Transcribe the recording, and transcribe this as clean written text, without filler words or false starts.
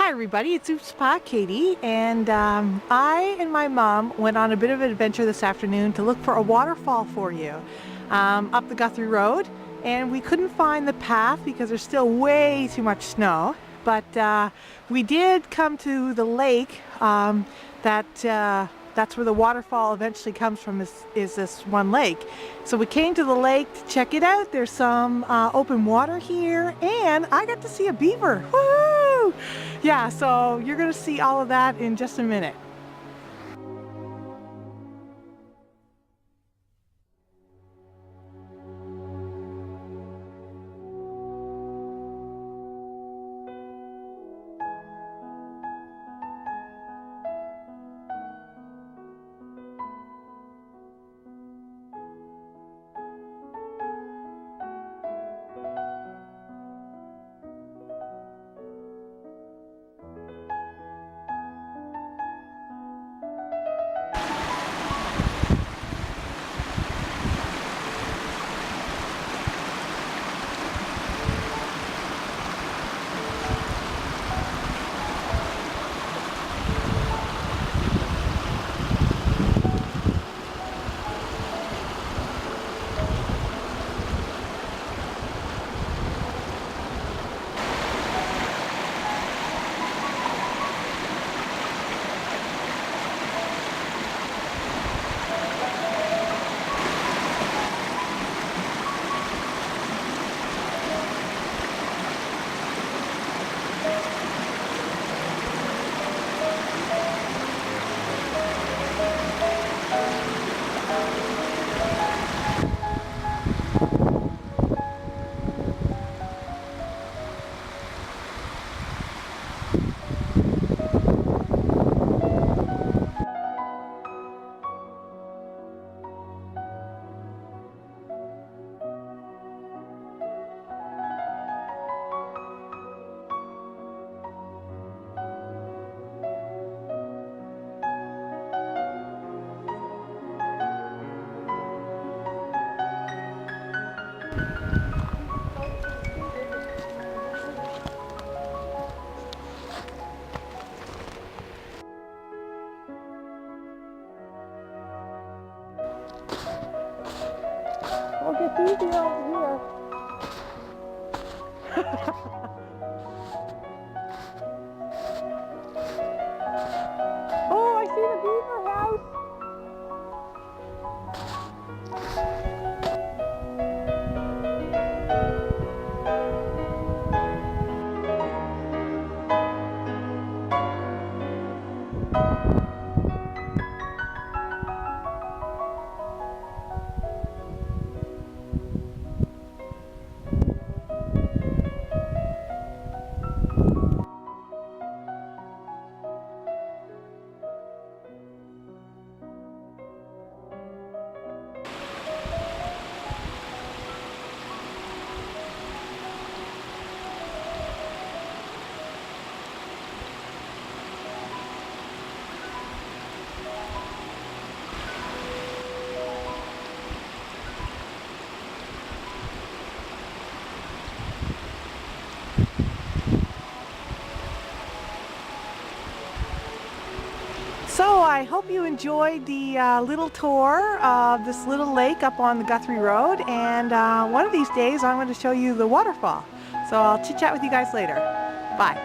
Hi everybody, it's oopspaw Katie, and I and my mom went on a bit of an adventure this afternoon to look for a waterfall for you up the Guthrie Road, and we couldn't find the path because there's still way too much snow, but we did come to the lake that's where the waterfall eventually comes from, is this one lake. So we came to the lake to check it out. There's some open water here, and I got to see a beaver. Woohoo! Yeah, so you're gonna see all of that in just a minute. Well, it's easier over here. Oh, I see the beaver house. So I hope you enjoyed the little tour of this little lake up on the Guthrie Road, and one of these days I'm going to show you the waterfall. So I'll chit chat with you guys later. Bye.